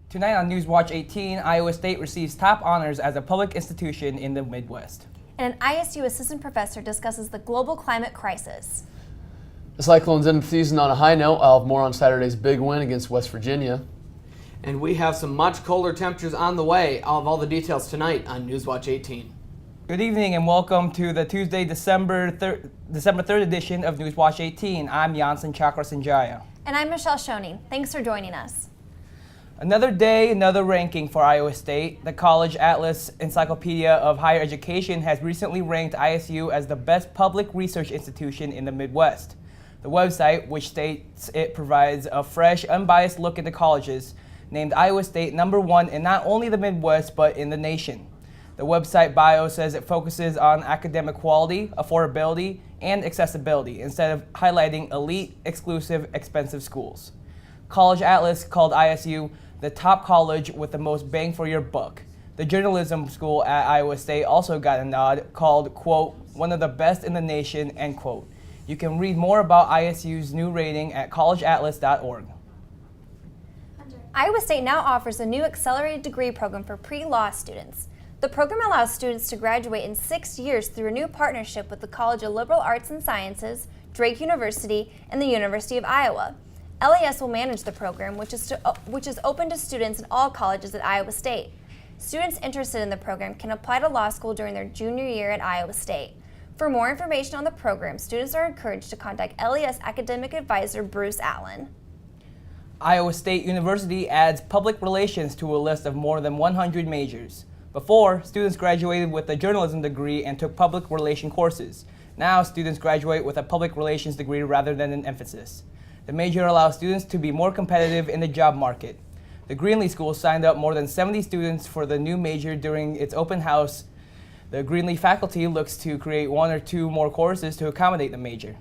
Tonight on Newswatch 18, Iowa State receives top honors as a public institution in the Midwest. And an ISU assistant professor discusses the global climate crisis. The Cyclones end the season on a high note. I'll have more on Saturday's big win against West Virginia. And we have some much colder temperatures on the way. I'll have all the details tonight on Newswatch 18. Good evening and welcome to the Tuesday, December 3rd edition of Newswatch 18. I'm Yansen Cakrasenjaya. And I'm Michelle Schoening. Thanks for joining us. Another day, another ranking for Iowa State. The College Atlas Encyclopedia of Higher Education has recently ranked ISU as the best public research institution in the Midwest. The website, which states it provides a fresh, unbiased look into colleges, named Iowa State #1 in not only the Midwest, but in the nation. The website bio says it focuses on academic quality, affordability, and accessibility, instead of highlighting elite, exclusive, expensive schools. College Atlas called ISU the top college with the most bang for your buck. The journalism school at Iowa State also got a nod, called, quote, one of the best in the nation, end quote. You can read more about ISU's new rating at collegeatlas.org. Iowa State now offers a new accelerated degree program for pre-law students. The program allows students to graduate in 6 years through a new partnership with the College of Liberal Arts and Sciences, Drake University, and the University of Iowa. LAS will manage the program, which is open to students in all colleges at Iowa State. Students interested in the program can apply to law school during their junior year at Iowa State. For more information on the program, students are encouraged to contact LAS academic advisor Bruce Allen. Iowa State University adds public relations to a list of more than 100 majors. Before, students graduated with a journalism degree and took public relation courses. Now, students graduate with a public relations degree rather than an emphasis. The major allows students to be more competitive in the job market. The Greenlee School signed up more than 70 students for the new major during its open house. The Greenlee faculty looks to create 1 or 2 more courses to accommodate the major.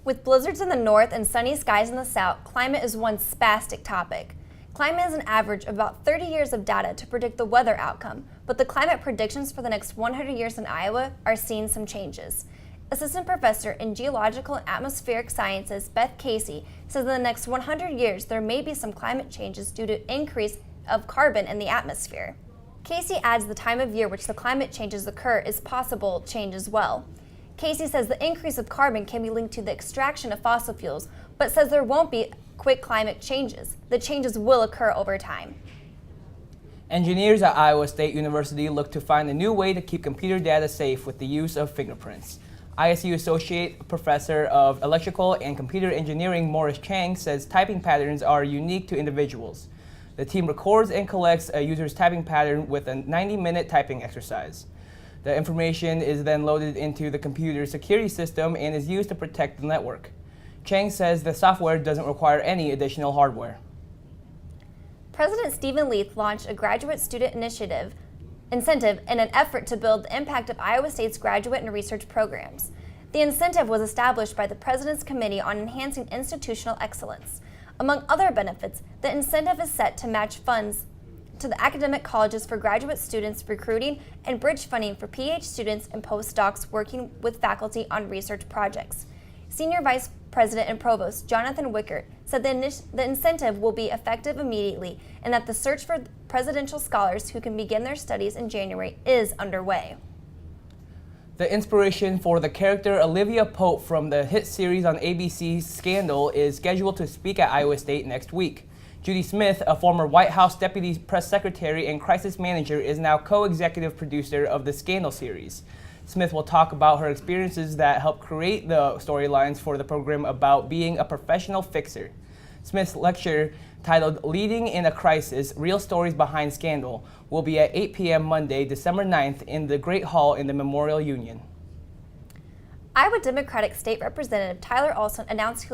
With blizzards in the north and sunny skies in the south, climate is one spastic topic. Climate is an average of about 30 years of data to predict the weather outcome, but the climate predictions for the next 100 years in Iowa are seeing some changes. Assistant Professor in Geological and Atmospheric Sciences, Beth Casey, says in the next 100 years there may be some climate changes due to increase of carbon in the atmosphere. Casey adds the time of year which the climate changes occur is possible change as well. Casey says the increase of carbon can be linked to the extraction of fossil fuels, but says there won't be quick climate changes. The changes will occur over time. Engineers at Iowa State University look to find a new way to keep computer data safe with the use of fingerprints. ISU Associate Professor of Electrical and Computer Engineering Morris Chang says typing patterns are unique to individuals. The team records and collects a user's typing pattern with a 90-minute typing exercise. The information is then loaded into the computer's security system and is used to protect the network. Chang says the software doesn't require any additional hardware. President Stephen Leith launched a graduate student incentive in an effort to build the impact of Iowa State's graduate and research programs. The incentive was established by the President's Committee on Enhancing Institutional Excellence. Among other benefits, the incentive is set to match funds to the academic colleges for graduate students recruiting and bridge funding for PhD students and postdocs working with faculty on research projects. Senior Vice President and Provost Jonathan Wickert said the incentive will be effective immediately and that the search for presidential scholars who can begin their studies in January is underway. The inspiration for the character Olivia Pope from the hit series on ABC's Scandal is scheduled to speak at Iowa State next week. Judy Smith, a former White House Deputy Press Secretary and Crisis Manager, is now co-executive producer of the Scandal series. Smith will talk about her experiences that helped create the storylines for the program about being a professional fixer. Smith's lecture, titled Leading in a Crisis, Real Stories Behind Scandal, will be at 8 p.m. Monday, December 9th in the Great Hall in the Memorial Union. Iowa Democratic State Representative Tyler Olson announced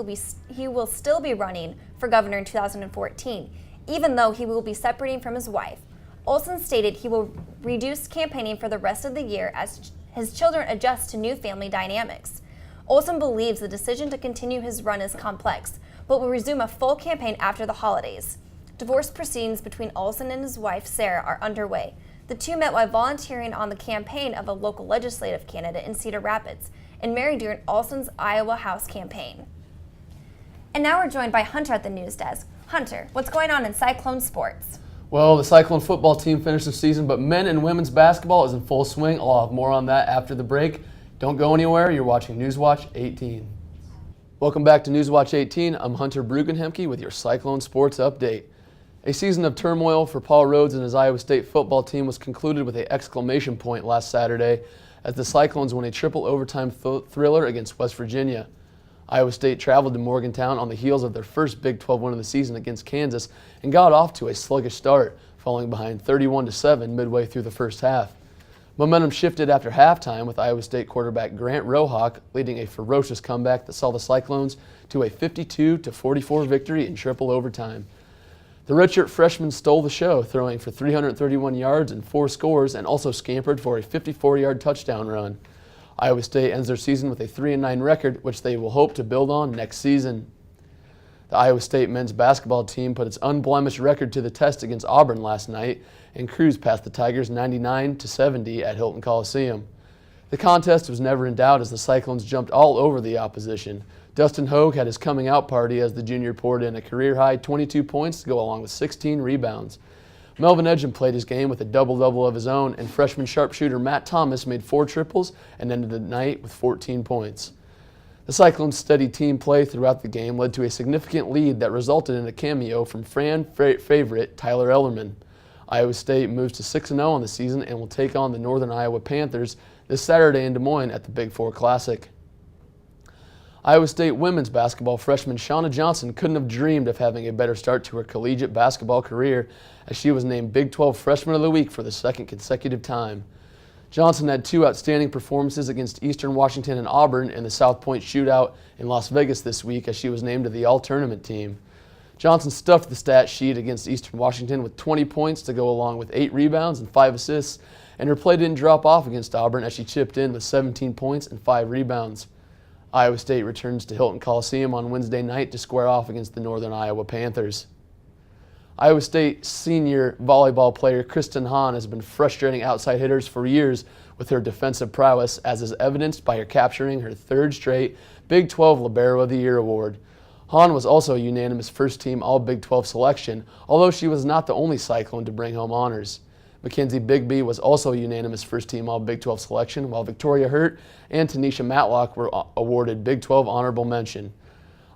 he will still be running for governor in 2014, even though he will be separating from his wife. Olson stated he will reduce campaigning for the rest of the year as his children adjust to new family dynamics. Olson believes the decision to continue his run is complex, but will resume a full campaign after the holidays. Divorce proceedings between Olson and his wife, Sarah, are underway. The two met while volunteering on the campaign of a local legislative candidate in Cedar Rapids and married during Olson's Iowa House campaign. And now we're joined by Hunter at the news desk. Hunter, what's going on in Cyclone sports? Well, the Cyclone football team finished the season, but men and women's basketball is in full swing. I'll have more on that after the break. Don't go anywhere. You're watching Newswatch 18. Welcome back to Newswatch 18. I'm Hunter Brugenhemke with your Cyclone sports update. A season of turmoil for Paul Rhodes and his Iowa State football team was concluded with an exclamation point last Saturday as the Cyclones won a triple overtime thriller against West Virginia. Iowa State traveled to Morgantown on the heels of their first Big 12 win of the season against Kansas and got off to a sluggish start, falling behind 31-7 midway through the first half. Momentum shifted after halftime with Iowa State quarterback Grant Rohawk leading a ferocious comeback that saw the Cyclones to a 52-44 victory in triple overtime. The redshirt freshman stole the show, throwing for 331 yards and 4 scores and also scampered for a 54-yard touchdown run. Iowa State ends their season with a 3-9 record, which they will hope to build on next season. The Iowa State men's basketball team put its unblemished record to the test against Auburn last night and cruised past the Tigers 99-70 at Hilton Coliseum. The contest was never in doubt as the Cyclones jumped all over the opposition. Dustin Hogue had his coming out party as the junior poured in a career-high 22 points to go along with 16 rebounds. Melvin Edgem played his game with a double-double of his own, and freshman sharpshooter Matt Thomas made 4 triples and ended the night with 14 points. The Cyclones' steady team play throughout the game led to a significant lead that resulted in a cameo from fan favorite Tyler Ellerman. Iowa State moves to 6-0 on the season and will take on the Northern Iowa Panthers this Saturday in Des Moines at the Big Four Classic. Iowa State women's basketball freshman Shauna Johnson couldn't have dreamed of having a better start to her collegiate basketball career as she was named Big 12 Freshman of the Week for the second consecutive time. Johnson had 2 outstanding performances against Eastern Washington and Auburn in the South Point Shootout in Las Vegas this week as she was named to the All-Tournament team. Johnson stuffed the stat sheet against Eastern Washington with 20 points to go along with 8 rebounds and 5 assists, and her play didn't drop off against Auburn as she chipped in with 17 points and 5 rebounds. Iowa State returns to Hilton Coliseum on Wednesday night to square off against the Northern Iowa Panthers. Iowa State senior volleyball player Kristen Hahn has been frustrating outside hitters for years with her defensive prowess, as is evidenced by her capturing her 3rd straight Big 12 Libero of the Year award. Hahn was also a unanimous first-team All-Big 12 selection, although she was not the only Cyclone to bring home honors. Mackenzie Bigby was also a unanimous first-team All-Big 12 selection, while Victoria Hurt and Tanisha Matlock were awarded Big 12 honorable mention.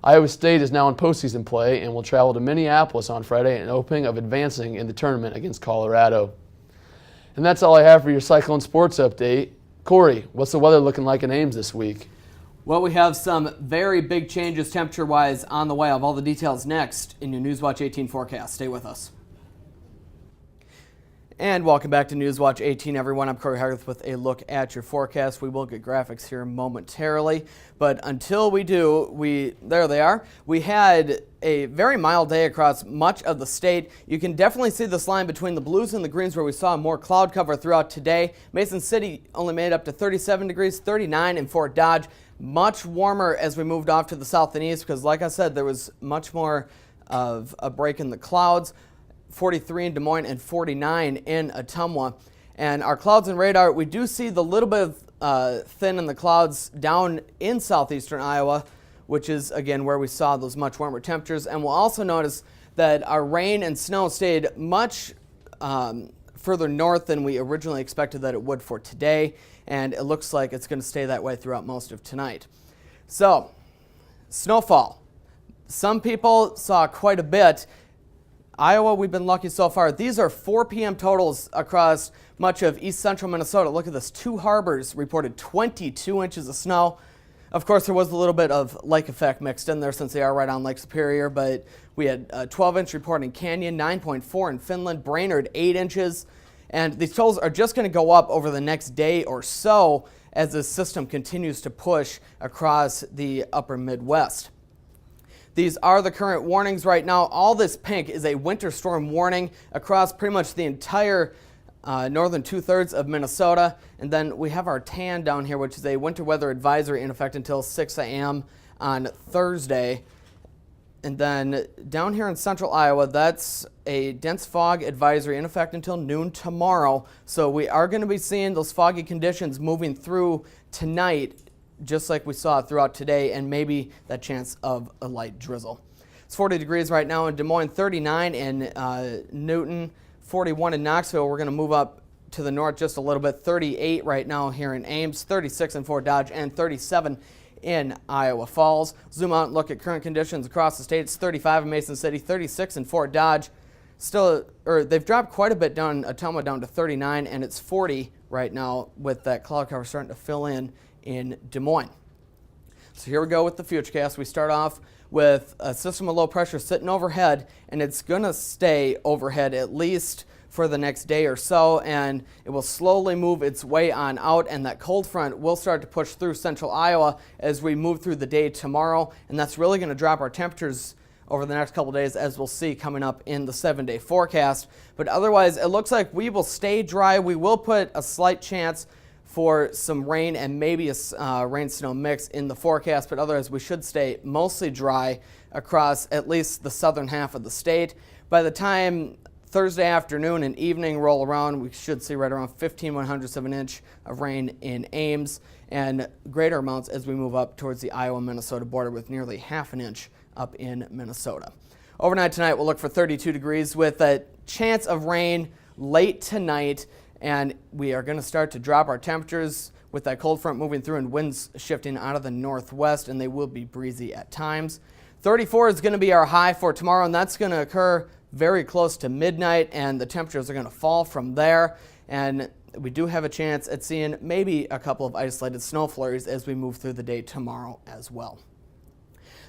Iowa State is now in postseason play and will travel to Minneapolis on Friday in hoping of advancing in the tournament against Colorado. And that's all I have for your Cyclone Sports Update. Cory, what's the weather looking like in Ames this week? Well, we have some very big changes temperature-wise on the way. I'll have all the details next in your Newswatch 18 forecast. Stay with us. And welcome back to Newswatch 18, everyone. I'm Cory Harguth with a look at your forecast. We will get graphics here momentarily, but until we do, there they are. We had a very mild day across much of the state. You can definitely see this line between the blues and the greens where we saw more cloud cover throughout today. Mason City only made up to 37 degrees, 39 in Fort Dodge. Much warmer as we moved off to the south and east because, like I said, there was much more of a break in the clouds. 43 in Des Moines and 49 in Ottumwa. And our clouds and radar, we do see the little bit of thin in the clouds down in southeastern Iowa, which is, again, where we saw those much warmer temperatures. And we'll also notice that our rain and snow stayed much further north than we originally expected that it would for today. And it looks like it's going to stay that way throughout most of tonight. So, snowfall. Some people saw quite a bit. Iowa, we've been lucky so far. These are 4 p.m. totals across much of east central Minnesota. Look at this. 2 harbors reported 22 inches of snow. Of course, there was a little bit of lake effect mixed in there since they are right on Lake Superior, but we had a 12-inch report in Canyon, 9.4 in Finland, Brainerd, 8 inches. And these totals are just going to go up over the next day or so as this system continues to push across the upper Midwest. These are the current warnings right now. All this pink is a winter storm warning across pretty much the entire northern 2/3 of Minnesota. And then we have our tan down here, which is a winter weather advisory in effect until 6 a.m. on Thursday. And then down here in central Iowa, that's a dense fog advisory in effect until noon tomorrow. So we are going to be seeing those foggy conditions moving through tonight, just like we saw throughout today, and maybe that chance of a light drizzle. It's 40 degrees right now in Des Moines, 39 in Newton, 41 in Knoxville. We're going to move up to the north just a little bit, 38 right now here in Ames, 36 in Fort Dodge, and 37 in Iowa Falls. Zoom out and look at current conditions across the state. It's 35 in Mason City, 36 in Fort Dodge. They've dropped quite a bit down, Ottumwa down to 39, and it's 40 right now with that cloud cover starting to fill in Des Moines. So here we go with the futurecast. We start off with a system of low pressure sitting overhead, and it's going to stay overhead at least for the next day or so, and it will slowly move its way on out, and that cold front will start to push through central Iowa as we move through the day tomorrow, and that's really going to drop our temperatures over the next couple days, as we'll see coming up in the 7-day forecast. But otherwise, it looks like we will stay dry. We will put a slight chance for some rain and maybe a rain-snow mix in the forecast, but otherwise we should stay mostly dry across at least the southern half of the state. By the time Thursday afternoon and evening roll around, we should see right around 15/100ths of an inch of rain in Ames, and greater amounts as we move up towards the Iowa-Minnesota border with nearly half an inch up in Minnesota. Overnight tonight, we'll look for 32 degrees with a chance of rain late tonight, and we are going to start to drop our temperatures with that cold front moving through and winds shifting out of the northwest, and they will be breezy at times. 34 is going to be our high for tomorrow, and that's going to occur very close to midnight, and the temperatures are going to fall from there, and we do have a chance at seeing maybe a couple of isolated snow flurries as we move through the day tomorrow as well.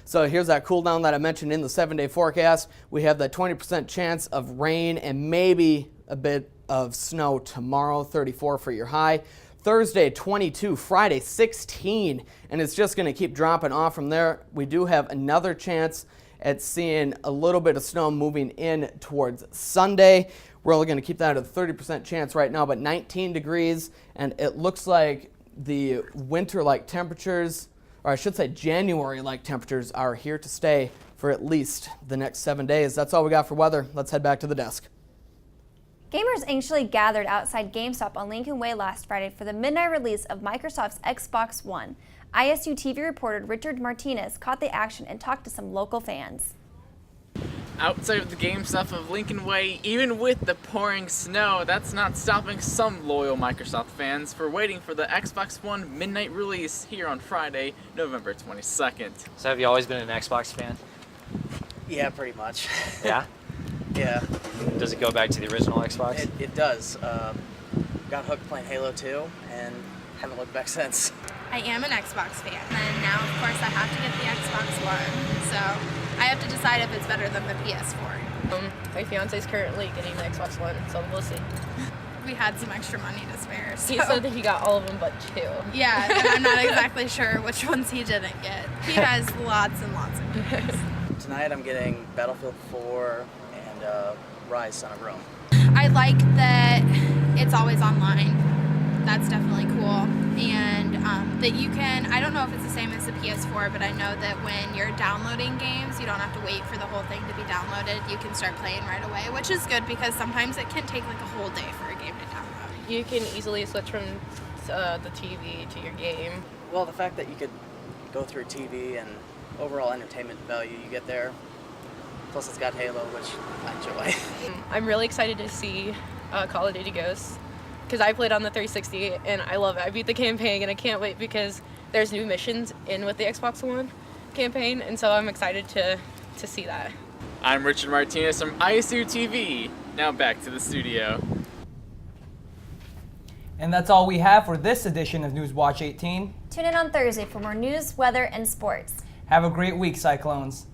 So here's that cool down that I mentioned in the 7-day forecast. We have that 20% chance of rain and maybe a bit of snow tomorrow, 34 for your high. Thursday, 22, Friday, 16, and it's just going to keep dropping off from there. We do have another chance at seeing a little bit of snow moving in towards Sunday. We're only going to keep that at a 30% chance right now, but 19 degrees, and it looks like the winter-like temperatures, or I should say January-like temperatures, are here to stay for at least the next 7 days. That's all we got for weather. Let's head back to the desk. Gamers anxiously gathered outside GameStop on Lincoln Way last Friday for the midnight release of Microsoft's Xbox One. ISU TV reporter Richard Martinez caught the action and talked to some local fans. Outside of the GameStop of Lincoln Way, even with the pouring snow, that's not stopping some loyal Microsoft fans for waiting for the Xbox One midnight release here on Friday, November 22nd. So have you always been an Xbox fan? Yeah, pretty much. Yeah? Yeah. Does it go back to the original Xbox? It does. Got hooked playing Halo 2 and haven't looked back since. I am an Xbox fan, and now, of course, I have to get the Xbox One, so I have to decide if it's better than the PS4. My fiance's currently getting the Xbox One, so we'll see. We had some extra money to spare, so. He said that he got all of them but 2. Yeah, and I'm not exactly sure which ones he didn't get. He has lots and lots of games. Tonight I'm getting Battlefield 4 and Rise Son of Rome. I like that it's always online. That's definitely cool. And that you can, I don't know if it's the same as the PS4, but I know that when you're downloading games, you don't have to wait for the whole thing to be downloaded. You can start playing right away, which is good because sometimes it can take like a whole day for a game to download. You can easily switch from the TV to your game. Well, the fact that you could go through TV and overall entertainment value you get there, plus it's got Halo, which I enjoy. I'm really excited to see Call of Duty Ghosts, because I played on the 360 and I love it. I beat the campaign and I can't wait because there's new missions in with the Xbox One campaign, and so I'm excited to see that. I'm Richard Martinez from ISU TV. Now back to the studio. And that's all we have for this edition of Newswatch 18. Tune in on Thursday for more news, weather, and sports. Have a great week, Cyclones.